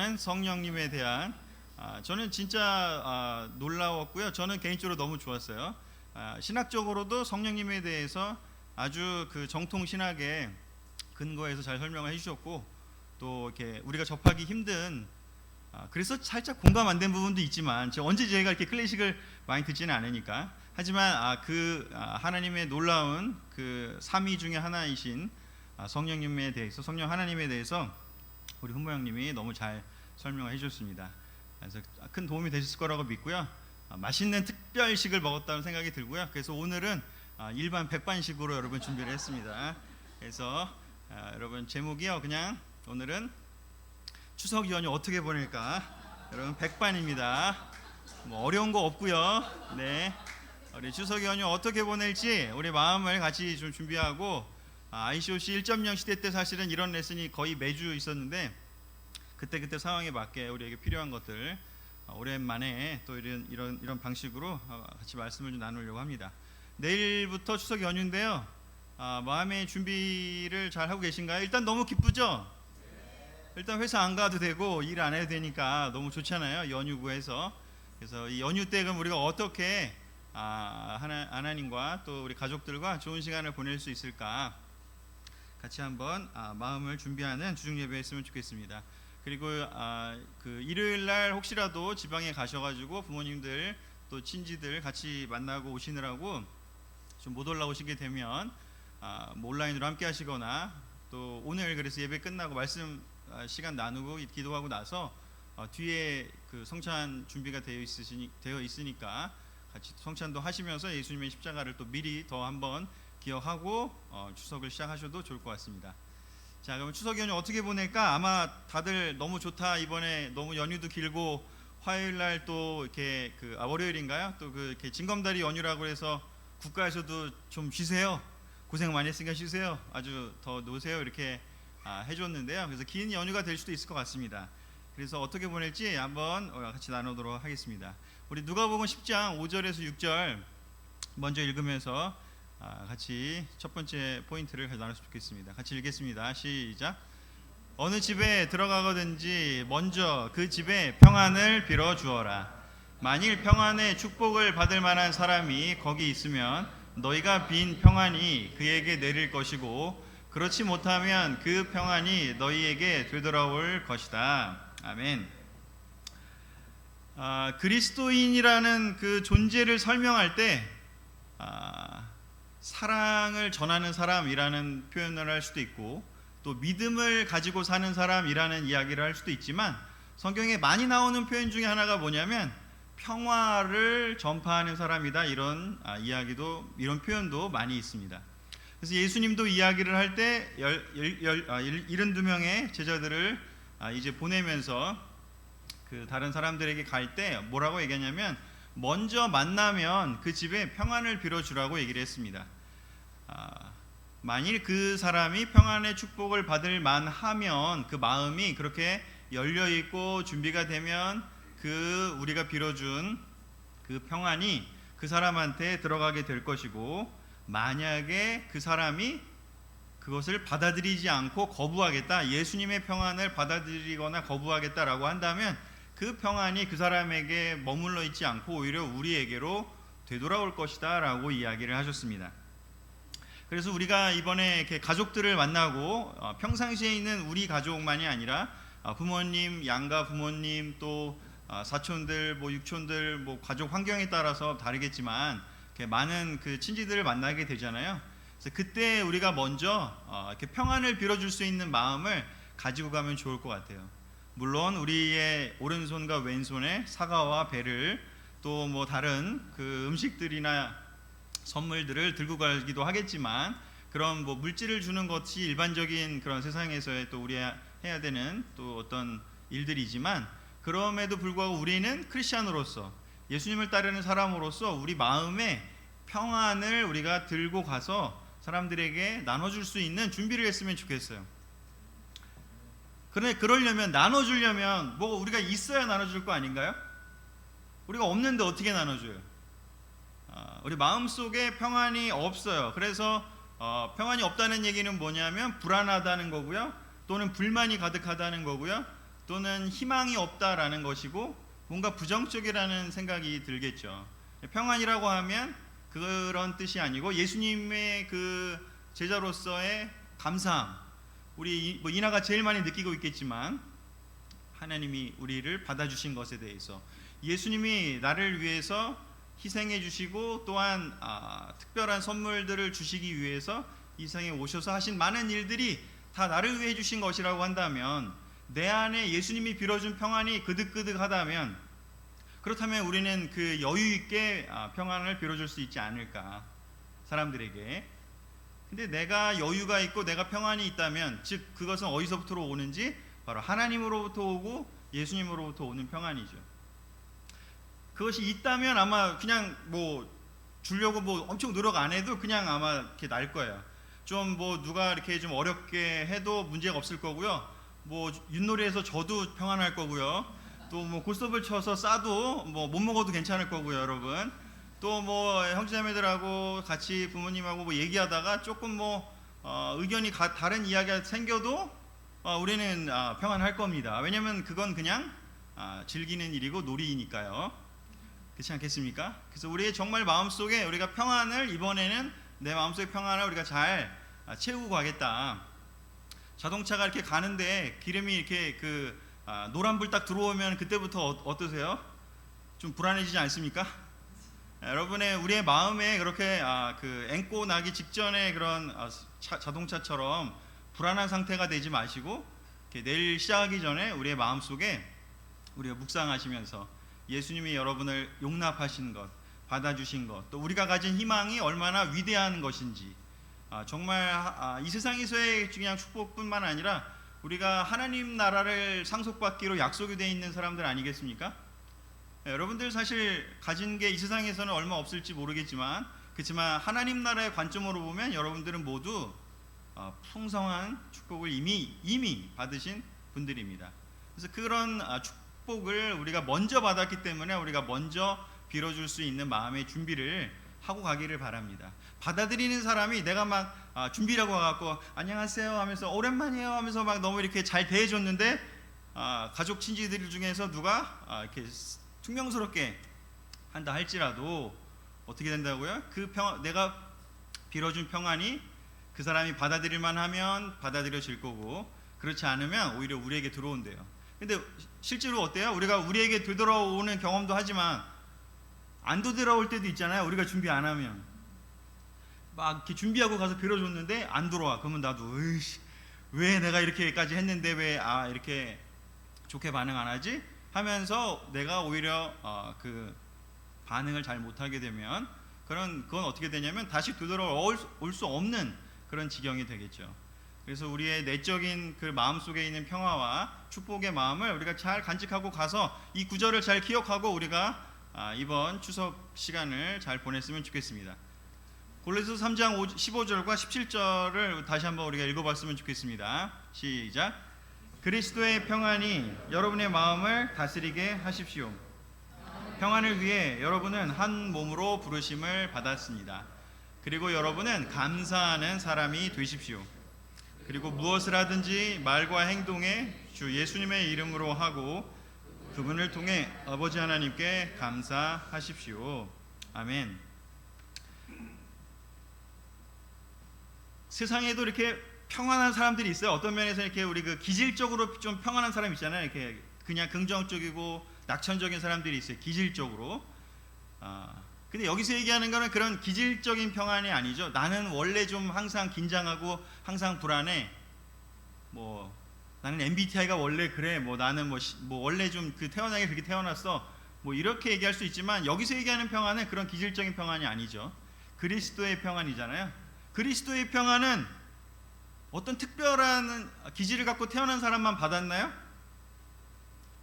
임하는 성령님에 대한 저는 진짜 놀라웠고요. 저는 개인적으로 너무 좋았어요. 신학적으로도 성령님에 대해서 아주 그 정통 신학의 근거에서 잘 설명을 해주셨고, 또 이렇게 우리가 접하기 힘든 그래서 살짝 공감 안 된 부분도 있지만, 언제 저희가 이렇게 클래식을 많이 듣지는 않으니까. 하지만 하나님의 놀라운 그 삼위 중에 하나이신 성령님에 대해서, 성령 하나님에 대해서 우리 훈모 형님이 너무 잘 설명을 해주셨습니다. 그래서 큰 도움이 되셨을 거라고 믿고요. 맛있는 특별식을 먹었다는 생각이 들고요. 그래서 오늘은 일반 백반식으로 여러분 준비를 했습니다. 그래서 여러분 제목이요, 그냥 오늘은 추석 연휴 어떻게 보낼까. 여러분 백반입니다. 뭐 어려운 거 없고요. 네, 우리 추석 연휴 어떻게 보낼지 우리 마음을 같이 좀 준비하고, ICOC 1.0 시대 때 사실은 이런 레슨이 거의 매주 있었는데, 그때 상황에 맞게 우리에게 필요한 것들 오랜만에 또 이런 방식으로 같이 말씀을 좀 나누려고 합니다. 내일부터 추석 연휴인데요. 마음의 준비를 잘 하고 계신가요? 일단 너무 기쁘죠? 일단 회사 안 가도 되고 일 안 해도 되니까 너무 좋잖아요. 연휴 구해서. 그래서 이 연휴 때 그럼 우리가 어떻게 하나님과 또 우리 가족들과 좋은 시간을 보낼 수 있을까, 같이 한번 마음을 준비하는 주중 예배였으면 좋겠습니다. 그리고 그 일요일 날 혹시라도 지방에 가셔가지고 부모님들 또 친지들 같이 만나고 오시느라고 좀 못 올라오시게 되면 뭐 온라인으로 함께 하시거나, 또 오늘 그래서 예배 끝나고 말씀 시간 나누고 기도하고 나서 뒤에 그 성찬 준비가 되어 있으니까 같이 성찬도 하시면서 예수님의 십자가를 또 미리 더 한번 기억하고 추석을 시작하셔도 좋을 것 같습니다. 자, 그럼 추석 연휴 어떻게 보낼까? 아마 다들 너무 좋다, 이번에 너무 연휴도 길고 화요일 날 또 이렇게 월요일인가요? 또 이렇게 징검다리 연휴라고 해서 국가에서도 좀 쉬세요, 고생 많이 했으니까 쉬세요, 아주 더 노세요, 이렇게 해줬는데요. 그래서 긴 연휴가 될 수도 있을 것 같습니다. 그래서 어떻게 보낼지 한번 같이 나누도록 하겠습니다. 우리 누가복음 10장 5절에서 6절 먼저 읽으면서 같이 첫 번째 포인트를 나눴으면 좋겠습니다. 같이 읽겠습니다. 시작. 어느 집에 들어가거든지 먼저 그 집에 평안을 빌어 주어라. 만일 평안의 축복을 받을 만한 사람이 거기 있으면 너희가 빈 평안이 그에게 내릴 것이고, 그렇지 못하면 그 평안이 너희에게 되돌아올 것이다. 아멘. 그리스도인이라는 그 존재를 설명할 때 사랑을 전하는 사람이라는 표현을 할 수도 있고, 또 믿음을 가지고 사는 사람이라는 이야기를 할 수도 있지만, 성경에 많이 나오는 표현 중에 하나가 뭐냐면 평화를 전파하는 사람이다, 이런 이런 표현도 많이 있습니다. 그래서 예수님도 이야기를 할 때 72명의 제자들을 이제 보내면서 그 다른 사람들에게 갈 때 뭐라고 얘기하냐면, 먼저 만나면 그 집에 평안을 빌어주라고 얘기를 했습니다. 만일 그 사람이 평안의 축복을 받을 만하면, 그 마음이 그렇게 열려있고 준비가 되면 우리가 빌어준 그 평안이 그 사람한테 들어가게 될 것이고, 만약에 그 사람이 그것을 받아들이지 않고 거부하겠다, 예수님의 평안을 받아들이거나 거부하겠다라고 한다면 그 평안이 그 사람에게 머물러 있지 않고 오히려 우리에게로 되돌아올 것이다 라고 이야기를 하셨습니다. 그래서 우리가 이번에 이렇게 가족들을 만나고 평상시에 있는 우리 가족만이 아니라 부모님, 양가 부모님, 또 사촌들, 육촌들, 가족 환경에 따라서 다르겠지만 이렇게 많은 그 친지들을 만나게 되잖아요. 그래서 그때 우리가 먼저 이렇게 평안을 빌어줄 수 있는 마음을 가지고 가면 좋을 것 같아요. 물론 우리의 오른손과 왼손에 사과와 배를, 또 다른 그 음식들이나 선물들을 들고 가기도 하겠지만, 그런 물질을 주는 것이 일반적인 그런 세상에서의 또 우리 해야 되는 또 어떤 일들이지만, 그럼에도 불구하고 우리는 크리스찬으로서, 예수님을 따르는 사람으로서 우리 마음에 평안을 우리가 들고 가서 사람들에게 나눠줄 수 있는 준비를 했으면 좋겠어요. 그런데 그러려면, 나눠주려면 우리가 있어야 나눠줄 거 아닌가요? 우리가 없는데 어떻게 나눠줘요? 우리 마음속에 평안이 없어요. 그래서 평안이 없다는 얘기는 뭐냐면 불안하다는 거고요, 또는 불만이 가득하다는 거고요, 또는 희망이 없다라는 것이고 뭔가 부정적이라는 생각이 들겠죠. 평안이라고 하면 그런 뜻이 아니고 예수님의 그 제자로서의 감사함, 우리 뭐 이나가 제일 많이 느끼고 있겠지만 하나님이 우리를 받아주신 것에 대해서 예수님이 나를 위해서 희생해 주시고 또한 특별한 선물들을 주시기 위해서 이 세상에 오셔서 하신 많은 일들이 다 나를 위해 주신 것이라고 한다면 내 안에 예수님이 빌어준 평안이 그득그득하다면 그렇다면 우리는 그 여유 있게 평안을 빌어줄 수 있지 않을까 사람들에게. 근데 내가 여유가 있고 내가 평안이 있다면 즉 그것은 어디서부터 오는지 바로 하나님으로부터 오고 예수님으로부터 오는 평안이죠. 그것이 있다면 아마 그냥 뭐 주려고 뭐 엄청 노력 안 해도 그냥 아마 이렇게 날 거예요. 좀 뭐 누가 이렇게 좀 어렵게 해도 문제가 없을 거고요. 뭐 윷놀이에서 져도 평안할 거고요. 또 뭐 골섭을 쳐서 싸도 뭐 못 먹어도 괜찮을 거고요, 여러분. 또 뭐 형제자매들하고 같이 부모님하고 뭐 얘기하다가 조금 뭐 의견이 다른 이야기가 생겨도 우리는 평안할 겁니다. 왜냐면 그건 그냥 즐기는 일이고 놀이니까요. 그렇지 않겠습니까? 그래서 우리의 정말 마음속에 우리가 평안을 이번에는 내 마음속의 평안을 우리가 잘 채우고 가겠다. 자동차가 이렇게 가는데 기름이 이렇게 그 노란불 딱 들어오면 그때부터 어떠세요? 좀 불안해지지 않습니까? 여러분의 우리의 마음에 그렇게 그 앵꼬 나기 직전에 그런 자동차처럼 불안한 상태가 되지 마시고 내일 시작하기 전에 우리의 마음속에 우리가 묵상하시면서 예수님이 여러분을 용납하신 것, 받아주신 것, 또 우리가 가진 희망이 얼마나 위대한 것인지 정말 이 세상에서의 그냥 축복뿐만 아니라 우리가 하나님 나라를 상속받기로 약속이 되어 있는 사람들 아니겠습니까? 여러분들 사실 가진 게 이 세상에서는 얼마 없을지 모르겠지만 그렇지만 하나님 나라의 관점으로 보면 여러분들은 모두 풍성한 축복을 이미 받으신 분들입니다. 그래서 그런 축복을 우리가 먼저 받았기 때문에 우리가 먼저 빌어줄 수 있는 마음의 준비를 하고 가기를 바랍니다. 받아들이는 사람이 내가 막 준비라고 와갖고 안녕하세요 하면서 오랜만이에요 하면서 막 너무 이렇게 잘 대해줬는데 가족 친지들 중에서 누가 이렇게 퉁명스럽게 한다 할지라도 어떻게 된다고요? 내가 빌어준 평안이 그 사람이 받아들일만 하면 받아들여질 거고 그렇지 않으면 오히려 우리에게 들어온대요. 근데 실제로 어때요? 우리가 우리에게 되돌아오는 경험도 하지만 안 되돌아올 때도 있잖아요. 우리가 준비 안 하면 막 이렇게 준비하고 가서 빌어줬는데 안 들어와. 그러면 나도 으이씨 왜 내가 이렇게까지 했는데 왜 이렇게 좋게 반응 안 하지? 하면서 내가 오히려 그 반응을 잘 못하게 되면 그건 어떻게 되냐면 다시 되돌아올 수 없는 그런 지경이 되겠죠. 그래서 우리의 내적인 그 마음속에 있는 평화와 축복의 마음을 우리가 잘 간직하고 가서 이 구절을 잘 기억하고 우리가 이번 추석 시간을 잘 보냈으면 좋겠습니다. 골로새서 3장 15절과 17절을 다시 한번 우리가 읽어봤으면 좋겠습니다. 시작. 그리스도의 평안이 여러분의 마음을 다스리게 하십시오. 평안을 위해 여러분은 한 몸으로 부르심을 받았습니다. 그리고 여러분은 감사하는 사람이 되십시오. 그리고 무엇을 하든지 말과 행동에 주 예수님의 이름으로 하고 그분을 통해 아버지 하나님께 감사하십시오. 아멘. 세상에도 이렇게 평안한 사람들이 있어요. 어떤 면에서 이렇게 우리 그 기질적으로 좀 평안한 사람 있잖아요. 이렇게 그냥 긍정적이고 낙천적인 사람들이 있어요. 기질적으로. 근데 여기서 얘기하는 거는 그런 기질적인 평안이 아니죠. 나는 원래 좀 항상 긴장하고 항상 불안해. 뭐 나는 MBTI가 원래 그래. 뭐 나는 뭐 원래 좀 그 태어나게 그렇게 태어났어. 뭐 이렇게 얘기할 수 있지만 여기서 얘기하는 평안은 그런 기질적인 평안이 아니죠. 그리스도의 평안이잖아요. 그리스도의 평안은 어떤 특별한 기질을 갖고 태어난 사람만 받았나요?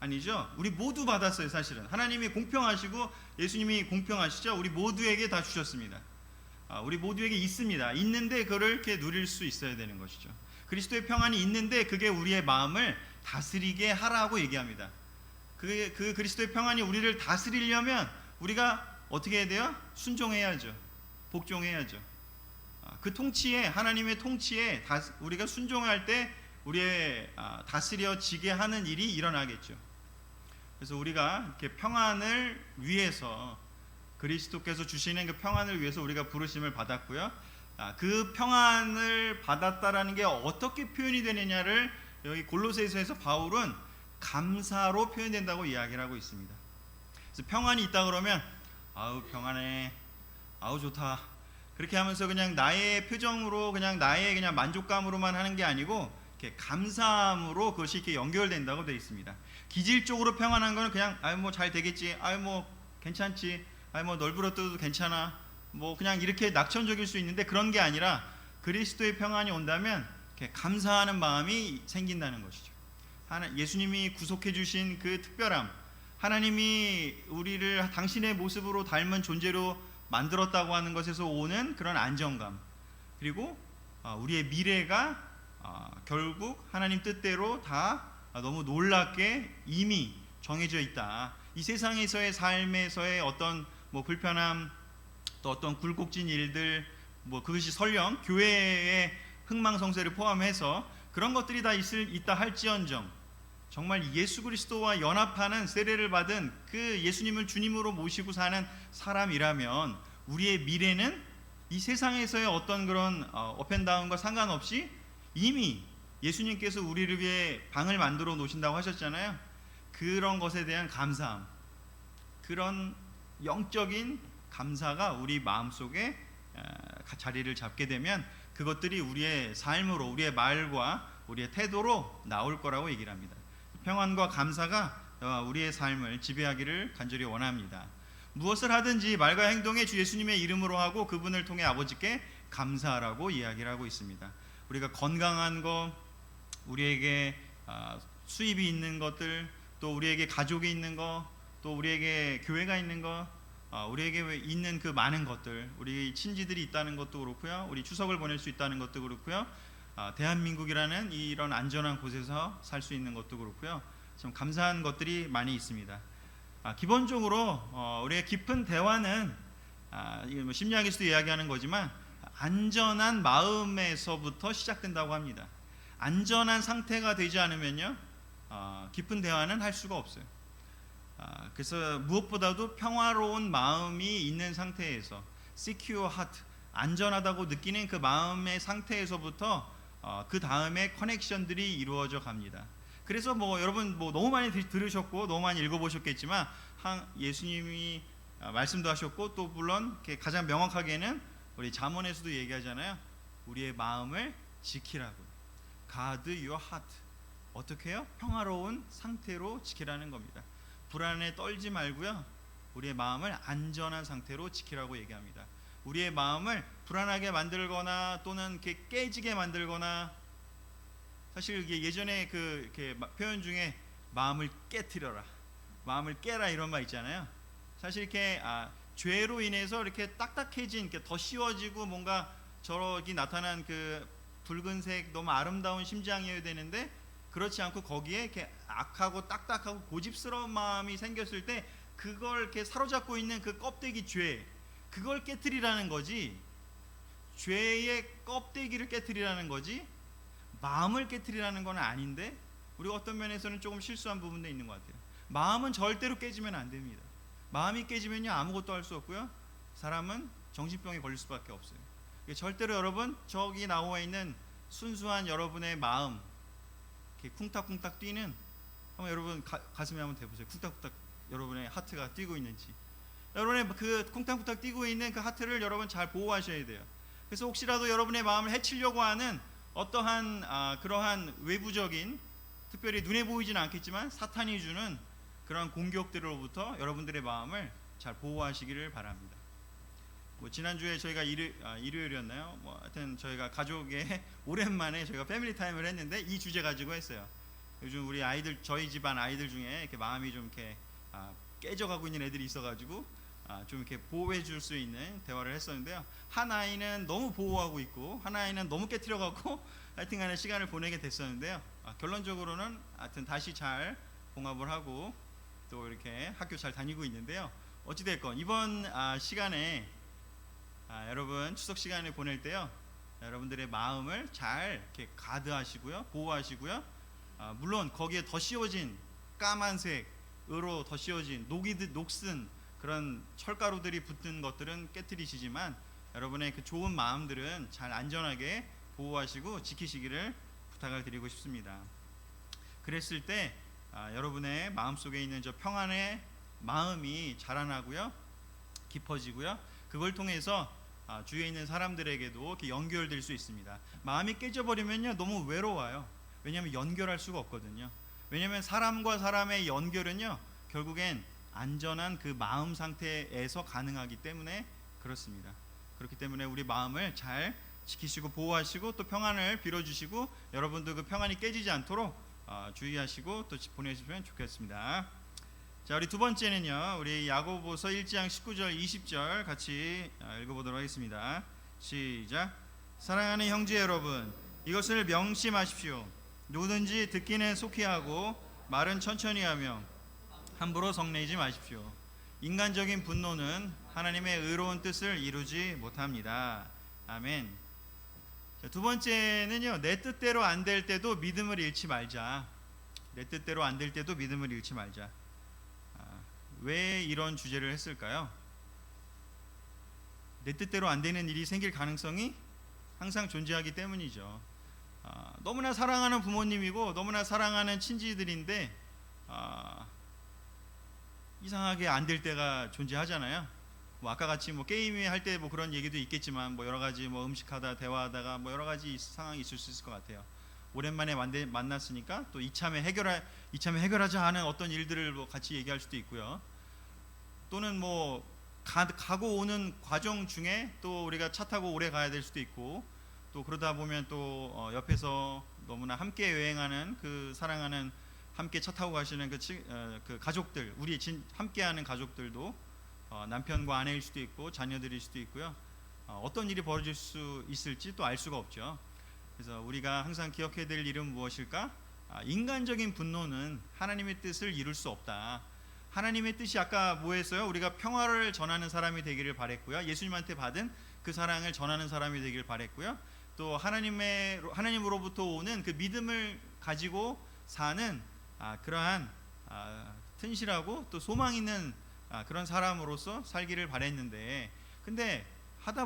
아니죠. 우리 모두 받았어요. 사실은 하나님이 공평하시고 예수님이 공평하시죠. 우리 모두에게 다 주셨습니다. 우리 모두에게 있습니다. 있는데 그걸 이렇게 누릴 수 있어야 되는 것이죠. 그리스도의 평안이 있는데 그게 우리의 마음을 다스리게 하라고 얘기합니다. 그 그리스도의 평안이 우리를 다스리려면 우리가 어떻게 해야 돼요? 순종해야죠. 복종해야죠. 그 통치에, 하나님의 통치에 우리가 순종할 때 우리의 다스려지게 하는 일이 일어나겠죠. 그래서 우리가 이렇게 평안을 위해서, 그리스도께서 주시는 그 평안을 위해서 우리가 부르심을 받았고요. 그 평안을 받았다라는 게 어떻게 표현이 되느냐를 여기 골로새서에서 바울은 감사로 표현된다고 이야기를 하고 있습니다. 그래서 평안이 있다 그러면 아우 평안해, 아우 좋다, 그렇게 하면서 그냥 나의 표정으로, 그냥 나의 그냥 만족감으로만 하는 게 아니고 이렇게 감사함으로 그것이 이렇게 연결된다고 되어 있습니다. 기질적으로 평안한 거는 그냥 아유 뭐 잘 되겠지, 아유 뭐 괜찮지, 아유 뭐 널브러뜨도 괜찮아, 뭐 그냥 이렇게 낙천적일 수 있는데, 그런 게 아니라 그리스도의 평안이 온다면 이렇게 감사하는 마음이 생긴다는 것이죠. 예수님이 구속해 주신 그 특별함, 하나님이 우리를 당신의 모습으로 닮은 존재로 만들었다고 하는 것에서 오는 그런 안정감, 그리고 우리의 미래가 결국 하나님 뜻대로 다 너무 놀랍게 이미 정해져 있다. 이 세상에서의 삶에서의 어떤 뭐 불편함, 또 어떤 굴곡진 일들, 뭐 그것이 설령 교회의 흥망성쇠를 포함해서 그런 것들이 다 있다 할지언정, 정말 예수 그리스도와 연합하는 세례를 받은 그 예수님을 주님으로 모시고 사는 사람이라면 우리의 미래는 이 세상에서의 어떤 그런 업앤다운과 상관없이 이미 예수님께서 우리를 위해 방을 만들어 놓으신다고 하셨잖아요. 그런 것에 대한 감사함, 그런 영적인 감사가 우리 마음속에 자리를 잡게 되면 그것들이 우리의 삶으로, 우리의 말과 우리의 태도로 나올 거라고 얘기를 합니다. 평안과 감사가 우리의 삶을 지배하기를 간절히 원합니다. 무엇을 하든지 말과 행동에 주 예수님의 이름으로 하고 그분을 통해 아버지께 감사하라고 이야기를 하고 있습니다. 우리가 건강한 것, 우리에게 수입이 있는 것들, 또 우리에게 가족이 있는 것, 또 우리에게 교회가 있는 것, 우리에게 있는 그 많은 것들, 우리 친지들이 있다는 것도 그렇고요, 우리 추석을 보낼 수 있다는 것도 그렇고요, 대한민국이라는 이런 안전한 곳에서 살 수 있는 것도 그렇고요, 좀 감사한 것들이 많이 있습니다. 기본적으로 우리의 깊은 대화는 이거 뭐 심리학에서도 이야기하는 거지만 안전한 마음에서부터 시작된다고 합니다. 안전한 상태가 되지 않으면요, 깊은 대화는 할 수가 없어요. 그래서 무엇보다도 평화로운 마음이 있는 상태에서, secure heart, 안전하다고 느끼는 그 마음의 상태에서부터 그 다음에 커넥션들이 이루어져 갑니다. 그래서 뭐 여러분 뭐 너무 많이 들으셨고 너무 많이 읽어보셨겠지만 예수님이 말씀도 하셨고, 또 물론 가장 명확하게는 우리 잠언에서도 얘기하잖아요. 우리의 마음을 지키라고. guard your heart. 어떻게 해요? 평화로운 상태로 지키라는 겁니다. 불안에 떨지 말고요, 우리의 마음을 안전한 상태로 지키라고 얘기합니다. 우리의 마음을 불안하게 만들거나 또는 이렇게 깨지게 만들거나, 사실 예전에 이렇게 표현 중에 마음을 깨트려라, 마음을 깨라 이런 말 있잖아요. 사실 이렇게 죄로 인해서 이렇게 딱딱해진, 이렇게 더 씌워지고 뭔가 저기 나타난 그 붉은색 너무 아름다운 심장이어야 되는데, 그렇지 않고 거기에 이렇게 악하고 딱딱하고 고집스러운 마음이 생겼을 때 그걸 이렇게 사로잡고 있는 그 껍데기 죄, 그걸 깨트리라는 거지, 죄의 껍데기를 깨트리라는 거지 마음을 깨트리라는 건 아닌데, 우리가 어떤 면에서는 조금 실수한 부분도 있는 것 같아요. 마음은 절대로 깨지면 안 됩니다. 마음이 깨지면요 아무것도 할 수 없고요, 사람은 정신병에 걸릴 수밖에 없어요. 절대로 여러분, 저기 나와 있는 순수한 여러분의 마음, 이렇게 쿵탁쿵탁 뛰는, 한번 여러분 가슴에 한번 대보세요. 쿵탁쿵탁 여러분의 하트가 뛰고 있는지. 여러분의 그 쿵탁쿵탁 뛰고 있는 그 하트를 여러분 잘 보호하셔야 돼요. 그래서 혹시라도 여러분의 마음을 해치려고 하는 어떠한 그러한 외부적인, 특별히 눈에 보이지는 않겠지만 사탄이 주는 그런 공격들로부터 여러분들의 마음을 잘 보호하시기를 바랍니다. 뭐 지난주에 저희가 일요일이었나요? 뭐 하여튼 저희가 가족의 오랜만에 저희가 패밀리 타임을 했는데 이 주제 가지고 했어요. 요즘 우리 아이들, 저희 집안 아이들 중에 이렇게 마음이 좀 이렇게 깨져가고 있는 애들이 있어가지고 좀 이렇게 보호해 줄 수 있는 대화를 했었는데요. 한 아이는 너무 보호하고 있고 한 아이는 너무 깨트려가고 하여튼간에 시간을 보내게 됐었는데요. 결론적으로는 하여튼 다시 잘 봉합을 하고 또 이렇게 학교 잘 다니고 있는데요. 어찌됐건 이번 시간에 여러분 추석 시간을 보낼 때요, 여러분들의 마음을 잘 이렇게 가드하시고요, 보호하시고요. 물론 거기에 더 씌워진 까만색으로 더 씌워진 녹슨 그런 철가루들이 붙은 것들은 깨뜨리시지만 여러분의 그 좋은 마음들은 잘 안전하게 보호하시고 지키시기를 부탁을 드리고 싶습니다. 그랬을 때 여러분의 마음속에 있는 저 평안의 마음이 자라나고요, 깊어지고요. 그걸 통해서 주위에 있는 사람들에게도 이렇게 연결될 수 있습니다. 마음이 깨져버리면요, 너무 외로워요. 왜냐하면 연결할 수가 없거든요. 왜냐하면 사람과 사람의 연결은요, 결국엔 안전한 그 마음 상태에서 가능하기 때문에 그렇습니다. 그렇기 때문에 우리 마음을 잘 지키시고 보호하시고 또 평안을 빌어주시고 여러분도 그 평안이 깨지지 않도록 주의하시고 또 보내주시면 좋겠습니다. 자, 우리 두 번째는요, 우리 야고보서 1장 19절 20절 같이 읽어보도록 하겠습니다. 시작. 사랑하는 형제 여러분, 이것을 명심하십시오. 누구든지 듣기는 속히 하고 말은 천천히 하며 함부로 성내지 마십시오. 인간적인 분노는 하나님의 의로운 뜻을 이루지 못합니다. 아멘. 자, 두 번째는요, 내 뜻대로 안 될 때도 믿음을 잃지 말자. 내 뜻대로 안 될 때도 믿음을 잃지 말자. 왜 이런 주제를 했을까요? 내 뜻대로 안 되는 일이 생길 가능성이 항상 존재하기 때문이죠. 너무나 사랑하는 부모님이고 너무나 사랑하는 친지들인데 이상하게 안 될 때가 존재하잖아요. 뭐 아까 같이 뭐 게임에 할 때 뭐 그런 얘기도 있겠지만 뭐 여러 가지 뭐 음식하다 대화하다가 뭐 여러 가지 상황이 있을 수 있을 것 같아요. 오랜만에 만났으니까 또 이참에 해결하자 하는 어떤 일들을 뭐 같이 얘기할 수도 있고요. 또는 뭐 가고 오는 과정 중에 또 우리가 차 타고 오래 가야 될 수도 있고, 또 그러다 보면 또 옆에서 너무나 함께 여행하는 그 사랑하는 함께 차 타고 가시는 그 가족들, 우리 함께하는 가족들도 남편과 아내일 수도 있고 자녀들일 수도 있고요. 어떤 일이 벌어질 수 있을지 또 알 수가 없죠. 그래서 우리가 항상 기억해야 될 일은 무엇일까? 인간적인 분노는 하나님의 뜻을 이룰 수 없다. 하나님의 뜻이 아까 뭐였어요? 우리가 평화를 전하는 사람이 되기를 바랬고요. 예수님한테 받은 그 사랑을 전하는 사람이 되기를 바랬고요. 또 하나님으로부터 오는 그 믿음을 가지고 사는 그러한 튼실하고 또 소망 있는 그런 사람으로서 살기를 바랬는데, 근데 살다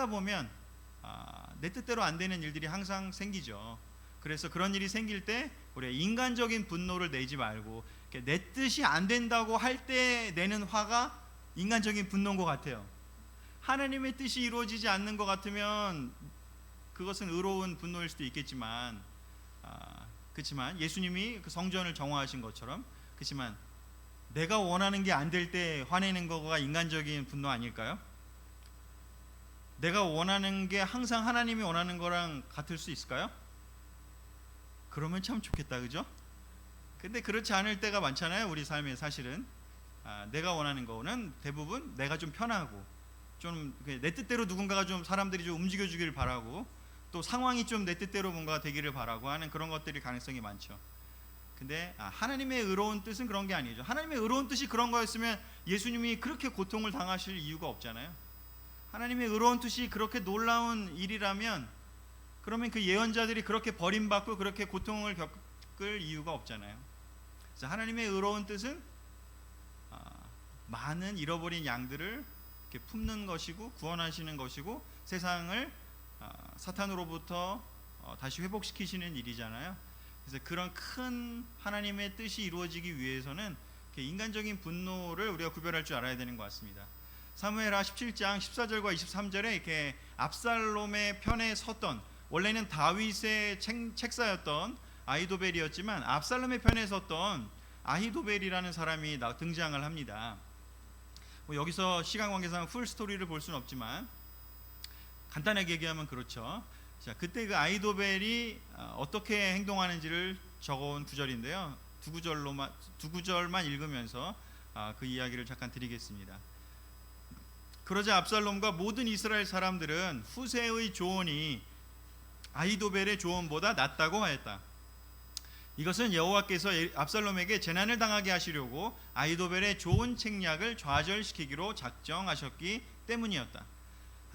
보면 내 뜻대로 안 되는 일들이 항상 생기죠. 그래서 그런 일이 생길 때 우리가 인간적인 분노를 내지 말고 내 뜻이 안 된다고 할 때 내는 화가 인간적인 분노인 것 같아요. 하나님의 뜻이 이루어지지 않는 것 같으면 그것은 의로운 분노일 수도 있겠지만, 그렇지만 예수님이 그 성전을 정화하신 것처럼, 그렇지만 내가 원하는 게 안 될 때 화내는 거가 인간적인 분노 아닐까요? 내가 원하는 게 항상 하나님이 원하는 거랑 같을 수 있을까요? 그러면 참 좋겠다, 그죠? 근데 그렇지 않을 때가 많잖아요, 우리 삶에. 사실은 내가 원하는 거는 대부분 내가 좀 편하고 좀 내 뜻대로 누군가가 좀 사람들이 좀 움직여 주기를 바라고, 또 상황이 좀 내 뜻대로 뭔가 되기를 바라고 하는 그런 것들이 가능성이 많죠. 근데 하나님의 의로운 뜻은 그런 게 아니죠. 하나님의 의로운 뜻이 그런 거였으면 예수님이 그렇게 고통을 당하실 이유가 없잖아요. 하나님의 의로운 뜻이 그렇게 놀라운 일이라면 그러면 그 예언자들이 그렇게 버림받고 그렇게 고통을 겪을 이유가 없잖아요. 그래서 하나님의 의로운 뜻은 많은 잃어버린 양들을 이렇게 품는 것이고 구원하시는 것이고 세상을 사탄으로부터 다시 회복시키시는 일이잖아요. 그래서 그런 큰 하나님의 뜻이 이루어지기 위해서는 인간적인 분노를 우리가 구별할 줄 알아야 되는 것 같습니다. 사무엘하 17장 14절과 23절에 이렇게 압살롬의 편에 섰던, 원래는 다윗의 책사였던 아히도벨이었지만 압살롬의 편에 섰던 아히도벨이라는 사람이 등장을 합니다. 여기서 시간 관계상 풀 스토리를 볼 수는 없지만 간단하게 얘기하면 그렇죠. 자, 그때 그 아히도벨이 어떻게 행동하는지를 적어온 구절인데요. 두 구절만 읽으면서 그 이야기를 잠깐 드리겠습니다. 그러자 압살롬과 모든 이스라엘 사람들은 후세의 조언이 아히도벨의 조언보다 낫다고 하였다. 이것은 여호와께서 압살롬에게 재난을 당하게 하시려고 아히도벨의 좋은 책략을 좌절시키기로 작정하셨기 때문이었다.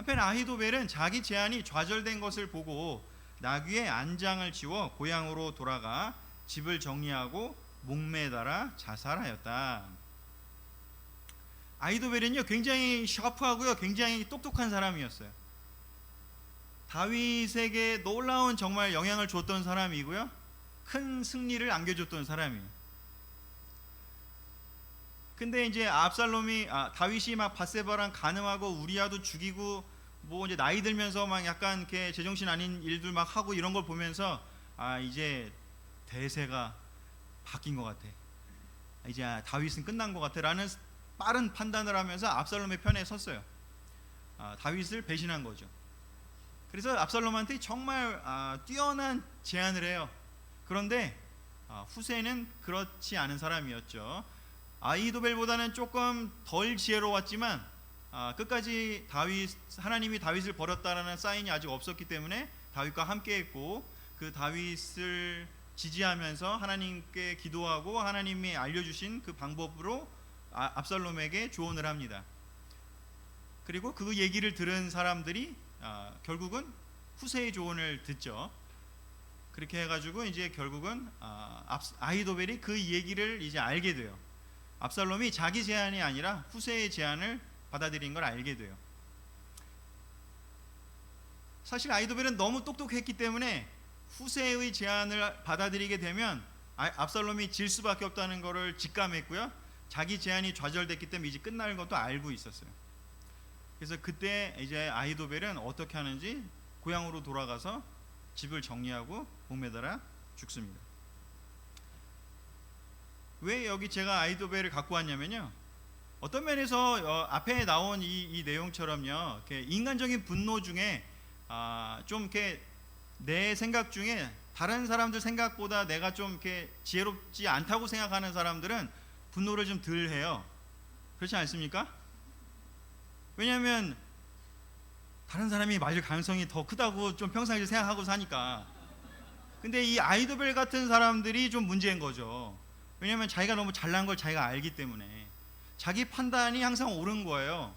한편 아히도벨은 자기 제안이 좌절된 것을 보고 나귀의 안장을 치워 고향으로 돌아가 집을 정리하고 목매달아 자살하였다. 아히도벨은요 굉장히 샤프하고요 굉장히 똑똑한 사람이었어요. 다윗에게 놀라운 정말 영향을 줬던 사람이고요 큰 승리를 안겨줬던 사람이에요. 근데 이제 다윗이 막 밧세바랑 간음하고 우리아도 죽이고 뭐 이제 나이 들면서 막 약간 이렇게 제정신 아닌 일들 막 하고 이런 걸 보면서 이제 대세가 바뀐 것 같아. 이제 다윗은 끝난 것 같아라는 빠른 판단을 하면서 압살롬의 편에 섰어요. 다윗을 배신한 거죠. 그래서 압살롬한테 정말 뛰어난 제안을 해요. 그런데 후세는 그렇지 않은 사람이었죠. 아히도벨보다는 조금 덜 지혜로웠지만 끝까지 하나님이 다윗을 버렸다라는 사인이 아직 없었기 때문에 다윗과 함께했고 그 다윗을 지지하면서 하나님께 기도하고 하나님이 알려주신 그 방법으로 압살롬에게 조언을 합니다. 그리고 그 얘기를 들은 사람들이 결국은 후세의 조언을 듣죠. 그렇게 해가지고 이제 결국은 아히도벨이 그 얘기를 이제 알게 돼요. 압살롬이 자기 제안이 아니라 후세의 제안을 받아들인 걸 알게 돼요. 사실 아히도벨은 너무 똑똑했기 때문에 후세의 제안을 받아들이게 되면 압살롬이 질 수밖에 없다는 것을 직감했고요. 자기 제안이 좌절됐기 때문에 이제 끝날 것도 알고 있었어요. 그래서 그때 이제 아히도벨은 어떻게 하는지 고향으로 돌아가서 집을 정리하고 목매달아 죽습니다. 왜 여기 제가 아히도벨을 갖고 왔냐면요, 어떤 면에서 앞에 나온 이 내용처럼요, 이렇게 인간적인 분노 중에 좀 이렇게 내 생각 중에 다른 사람들 생각보다 내가 좀 이렇게 지혜롭지 않다고 생각하는 사람들은 분노를 좀 덜 해요. 그렇지 않습니까? 왜냐하면 다른 사람이 맞을 가능성이 더 크다고 좀 평상시에 생각하고 사니까. 근데 이 아히도벨 같은 사람들이 좀 문제인 거죠. 왜냐하면 자기가 너무 잘난 걸 자기가 알기 때문에 자기 판단이 항상 옳은 거예요.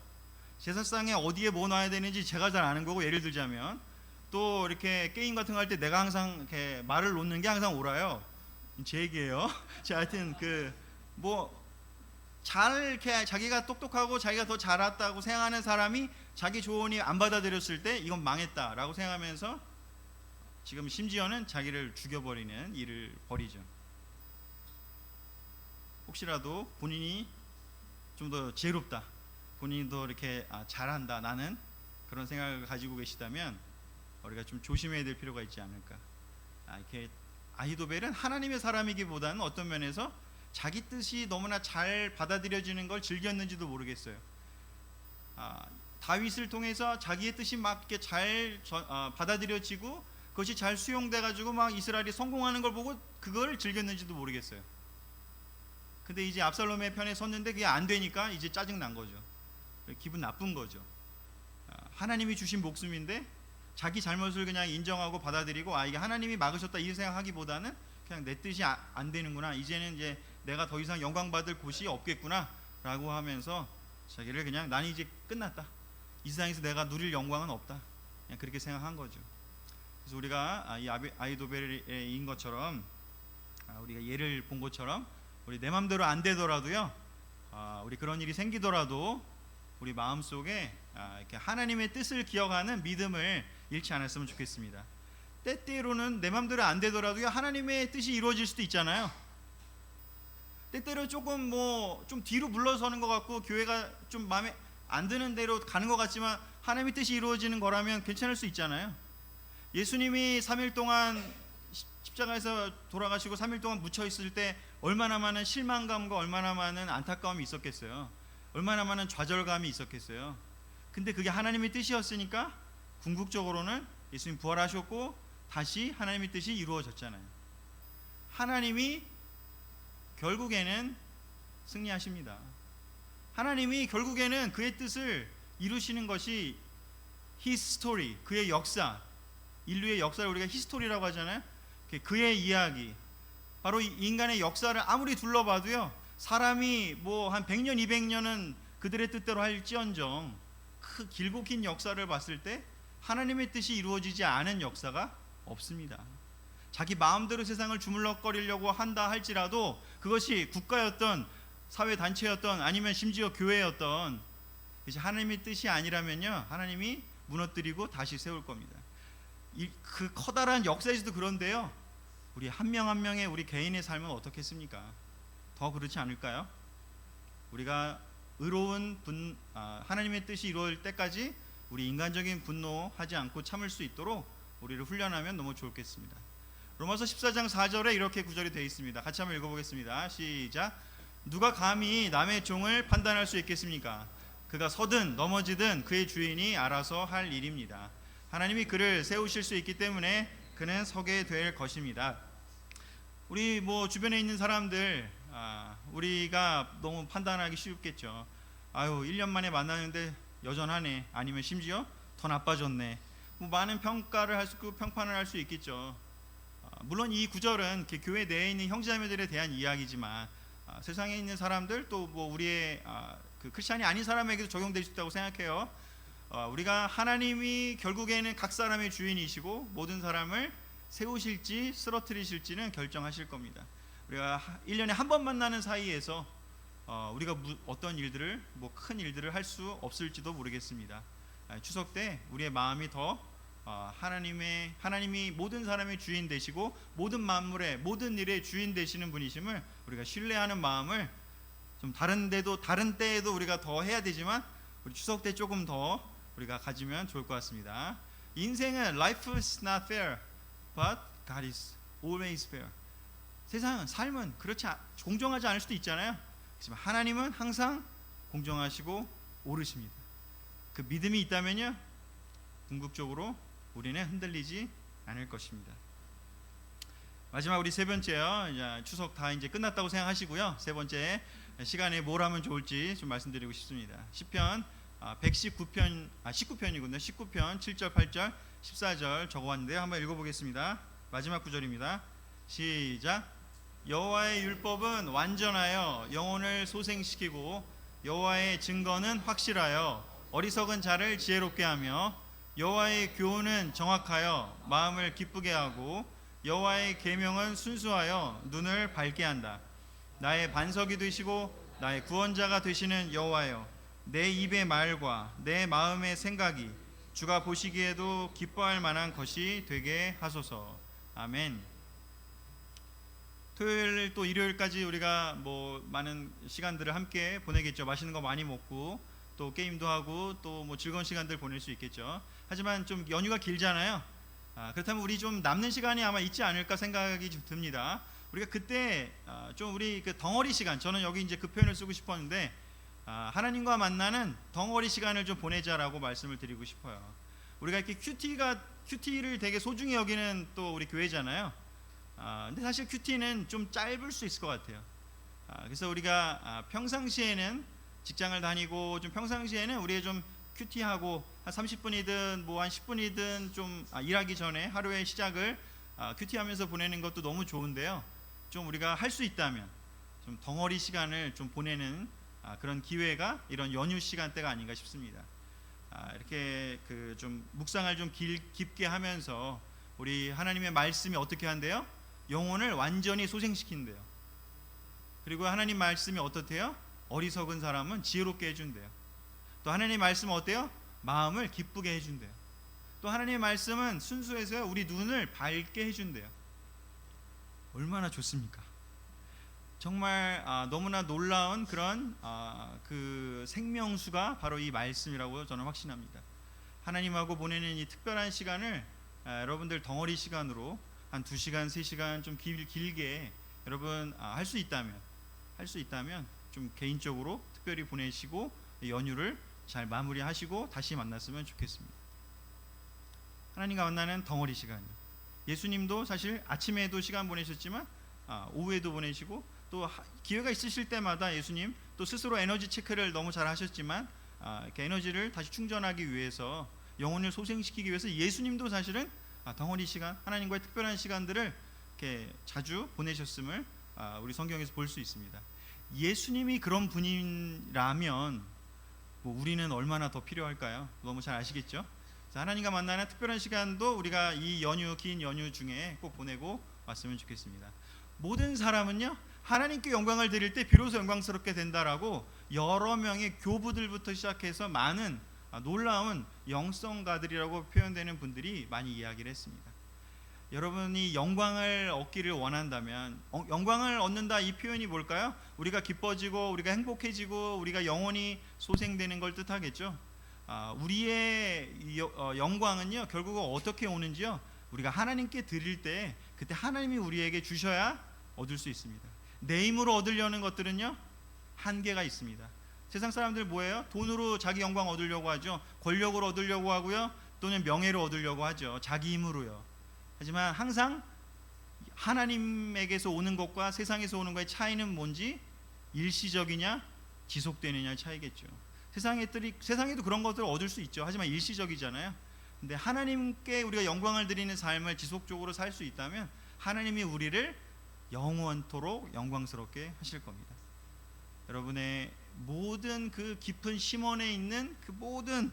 제사상에 어디에 뭐 놔야 되는지 제가 잘 아는 거고, 예를 들자면 또 이렇게 게임 같은 거 할 때 내가 항상 이렇게 말을 놓는 게 항상 옳아요. 제 얘기예요. 자, 하여튼 이렇게 자기가 똑똑하고 자기가 더 잘했다고 생각하는 사람이 자기 조언이 안 받아들였을 때 이건 망했다라고 생각하면서 지금 심지어는 자기를 죽여버리는 일을 벌이죠. 혹시라도 본인이 좀 더 지혜롭다, 본인이 더 이렇게 잘한다, 나는 그런 생각을 가지고 계시다면 우리가 좀 조심해야 될 필요가 있지 않을까. 이렇게 아히도벨은 하나님의 사람이기보다는 어떤 면에서 자기 뜻이 너무나 잘 받아들여지는 걸 즐겼는지도 모르겠어요. 다윗을 통해서 자기의 뜻이 막 이렇게 잘 받아들여지고 그것이 잘 수용돼 가지고 막 이스라엘이 성공하는 걸 보고 그걸 즐겼는지도 모르겠어요. 근데 이제 압살롬의 편에 섰는데 그게 안 되니까 이제 짜증 난 거죠. 기분 나쁜 거죠. 하나님이 주신 목숨인데 자기 잘못을 그냥 인정하고 받아들이고 이게 하나님이 막으셨다 이 생각하기보다는 그냥 내 뜻이 안 되는구나, 이제는 이제 내가 더 이상 영광 받을 곳이 없겠구나 라고 하면서 자기를 그냥 나는 이제 끝났다, 이 세상에서 내가 누릴 영광은 없다, 그냥 그렇게 생각한 거죠. 그래서 우리가 이 아히도벨인 것처럼 우리가 예를 본 것처럼 우리 내 맘대로 안 되더라도요, 우리 그런 일이 생기더라도 우리 마음속에 이렇게 하나님의 뜻을 기억하는 믿음을 잃지 않았으면 좋겠습니다. 때때로는 내 맘대로 안 되더라도요, 하나님의 뜻이 이루어질 수도 있잖아요. 때때로 조금 좀 뒤로 물러서는 것 같고 교회가 좀 마음에 안 드는 대로 가는 것 같지만 하나님의 뜻이 이루어지는 거라면 괜찮을 수 있잖아요. 예수님이 3일 동안 십자가에서 돌아가시고 3일 동안 묻혀 있을 때 얼마나 많은 실망감과 얼마나 많은 안타까움이 있었겠어요. 얼마나 많은 좌절감이 있었겠어요. 근데 그게 하나님의 뜻이었으니까 궁극적으로는 예수님 부활하셨고 다시 하나님의 뜻이 이루어졌잖아요. 하나님이 결국에는 승리하십니다. 하나님이 결국에는 그의 뜻을 이루시는 것이 His story, 그의 역사, 인류의 역사를 우리가 히스토리라고 하잖아요. 그의 이야기, 바로 인간의 역사를 아무리 둘러봐도요, 사람이 한 100년 200년은 그들의 뜻대로 할지언정 길고 긴 역사를 봤을 때 하나님의 뜻이 이루어지지 않은 역사가 없습니다. 자기 마음대로 세상을 주물럭거리려고 한다 할지라도 그것이 국가였던 사회단체였던 아니면 심지어 교회였던 이제 하나님의 뜻이 아니라면요, 하나님이 무너뜨리고 다시 세울 겁니다. 그 커다란 역사에서도 그런데요, 우리 한 명 한 명의 우리 개인의 삶은 어떻겠습니까? 더 그렇지 않을까요? 우리가 의로운 하나님의 뜻이 이루어질 때까지 우리 인간적인 분노하지 않고 참을 수 있도록 우리를 훈련하면 너무 좋겠습니다. 로마서 14장 4절에 이렇게 구절이 되어 있습니다. 같이 한번 읽어보겠습니다. 시작. 누가 감히 남의 종을 판단할 수 있겠습니까? 그가 서든 넘어지든 그의 주인이 알아서 할 일입니다. 하나님이 그를 세우실 수 있기 때문에 그는 서게 될 것입니다. 우리 주변에 있는 사람들 우리가 너무 판단하기 쉽겠죠. 아유, 1년 만에 만나는데 여전하네, 아니면 심지어 더 나빠졌네, 많은 평가를 할 수 있고 평판을 할 수 있겠죠. 물론 이 구절은 교회 내에 있는 형제자매들에 대한 이야기지만 세상에 있는 사람들 또 우리의 그 크리스찬이 아닌 사람에게도 적용될 수 있다고 생각해요. 우리가 하나님이 결국에는 각 사람의 주인이시고 모든 사람을 세우실지 쓰러뜨리실지는 결정하실 겁니다. 우리가 1년에 한 번 만나는 사이에서 우리가 어떤 일들을 큰 일들을 할 수 없을지도 모르겠습니다. 추석 때 우리의 마음이 더 하나님이 모든 사람의 주인 되시고 모든 만물의 모든 일의 주인 되시는 분이심을 우리가 신뢰하는 마음을 좀 다른 때에도 우리가 더 해야 되지만 우리 추석 때 조금 더 우리가 가지면 좋을 것 같습니다. 인생은 life is not fair, but God is always fair. 삶은 그렇지 공정하지 않을 수도 있잖아요. 하지만 하나님은 항상 공정하시고 옳으십니다. 그 믿음이 있다면요, 궁극적으로 우리는 흔들리지 않을 것입니다. 마지막 우리 세 번째요. 이제 추석 다 이제 끝났다고 생각하시고요. 세 번째 시간에 뭘 하면 좋을지 좀 말씀드리고 싶습니다. 시편 19편이군요. 19편 7절, 8절, 14절 적어왔는데요. 한번 읽어보겠습니다. 마지막 구절입니다. 시작. 여호와의 율법은 완전하여 영혼을 소생시키고 여호와의 증거는 확실하여 어리석은 자를 지혜롭게 하며 여호와의 교훈은 정확하여 마음을 기쁘게 하고 여호와의 계명은 순수하여 눈을 밝게 한다. 나의 반석이 되시고 나의 구원자가 되시는 여호와여, 내 입의 말과 내 마음의 생각이 주가 보시기에도 기뻐할 만한 것이 되게 하소서. 아멘. 토요일 또 일요일까지 우리가 많은 시간들을 함께 보내겠죠. 맛있는 거 많이 먹고 또 게임도 하고 또 즐거운 시간들 보낼 수 있겠죠. 하지만 좀 연휴가 길잖아요. 그렇다면 우리 좀 남는 시간이 아마 있지 않을까 생각이 좀 듭니다. 우리가 그때 좀 우리 그 덩어리 시간, 저는 여기 이제 그 표현을 쓰고 싶었는데 하나님과 만나는 덩어리 시간을 좀 보내자라고 말씀을 드리고 싶어요. 우리가 이렇게 큐티를 되게 소중히 여기는 또 우리 교회잖아요. 근데 사실 큐티는 좀 짧을 수 있을 것 같아요. 그래서 우리가 평상시에는 직장을 다니고 좀 평상시에는 우리의 좀 큐티하고 한 30분이든 한 10분이든 좀 일하기 전에 하루의 시작을 큐티하면서 보내는 것도 너무 좋은데요. 좀 우리가 할 수 있다면 좀 덩어리 시간을 좀 보내는 그런 기회가 이런 연휴 시간대가 아닌가 싶습니다. 이렇게 그 좀 묵상을 좀 깊게 하면서 우리 하나님의 말씀이 어떻게 한대요? 영혼을 완전히 소생시킨대요. 그리고 하나님 말씀이 어떻대요? 어리석은 사람은 지혜롭게 해준대요. 또 하나님의 말씀은 어때요? 마음을 기쁘게 해준대요. 또 하나님의 말씀은 순수해서 우리 눈을 밝게 해준대요. 얼마나 좋습니까? 정말 너무나 놀라운 그런 그 생명수가 바로 이 말씀이라고 저는 확신합니다. 하나님하고 보내는 이 특별한 시간을 여러분들 덩어리 시간으로 한 2시간, 3시간 좀 길게 여러분 할 수 있다면 좀 개인적으로 특별히 보내시고 연휴를 잘 마무리하시고 다시 만났으면 좋겠습니다. 하나님과 만나는 덩어리 시간이요. 예수님도 사실 아침에도 시간 보내셨지만 오후에도 보내시고 또 기회가 있으실 때마다 예수님 또 스스로 에너지 체크를 너무 잘 하셨지만 이렇게 에너지를 다시 충전하기 위해서 영혼을 소생시키기 위해서 예수님도 사실은 덩어리 시간, 하나님과의 특별한 시간들을 이렇게 자주 보내셨음을 우리 성경에서 볼 수 있습니다. 예수님이 그런 분이라면 뭐 우리는 얼마나 더 필요할까요? 너무 잘 아시겠죠? 자, 하나님과 만나는 특별한 시간도 우리가 이 연휴, 긴 연휴 중에 꼭 보내고 왔으면 좋겠습니다. 모든 사람은요, 하나님께 영광을 드릴 때 비로소 영광스럽게 된다라고 여러 명의 교부들부터 시작해서 많은 놀라운 영성가들이라고 표현되는 분들이 많이 이야기를 했습니다. 여러분이 영광을 얻기를 원한다면, 영광을 얻는다 이 표현이 뭘까요? 우리가 기뻐지고 우리가 행복해지고 우리가 영원히 소생되는 걸 뜻하겠죠. 우리의 영광은요, 결국 어떻게 오는지요, 우리가 하나님께 드릴 때 그때 하나님이 우리에게 주셔야 얻을 수 있습니다. 내 힘으로 얻으려는 것들은요, 한계가 있습니다. 세상 사람들 뭐예요? 돈으로 자기 영광 얻으려고 하죠. 권력으로 얻으려고 하고요, 또는 명예로 얻으려고 하죠. 자기 힘으로요. 하지만 항상 하나님에게서 오는 것과 세상에서 오는 것의 차이는 뭔지, 일시적이냐 지속되느냐의 차이겠죠. 세상에도 그런 것들을 얻을 수 있죠. 하지만 일시적이잖아요. 근데 하나님께 우리가 영광을 드리는 삶을 지속적으로 살 수 있다면 하나님이 우리를 영원토록 영광스럽게 하실 겁니다. 여러분의 모든 그 깊은 심원에 있는 그 모든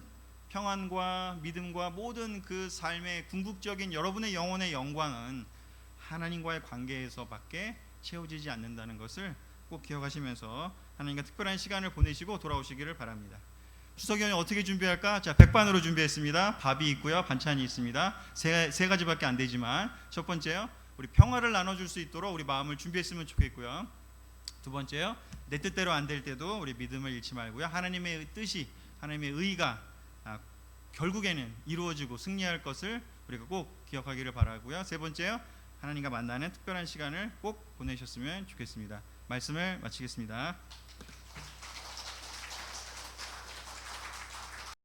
평안과 믿음과 모든 그 삶의 궁극적인 여러분의 영혼의 영광은 하나님과의 관계에서밖에 채워지지 않는다는 것을 꼭 기억하시면서 하나님과 특별한 시간을 보내시고 돌아오시기를 바랍니다. 추석 연휴 어떻게 준비할까? 자, 백반으로 준비했습니다. 밥이 있고요, 반찬이 있습니다. 세 가지밖에 안 되지만, 첫 번째요, 우리 평화를 나눠줄 수 있도록 우리 마음을 준비했으면 좋겠고요. 두 번째요, 내 뜻대로 안 될 때도 우리 믿음을 잃지 말고요, 하나님의 뜻이, 하나님의 의가 결국에는 이루어지고 승리할 것을 우리가 꼭 기억하기를 바라고요. 세 번째요, 하나님과 만나는 특별한 시간을 꼭 보내셨으면 좋겠습니다. 말씀을 마치겠습니다.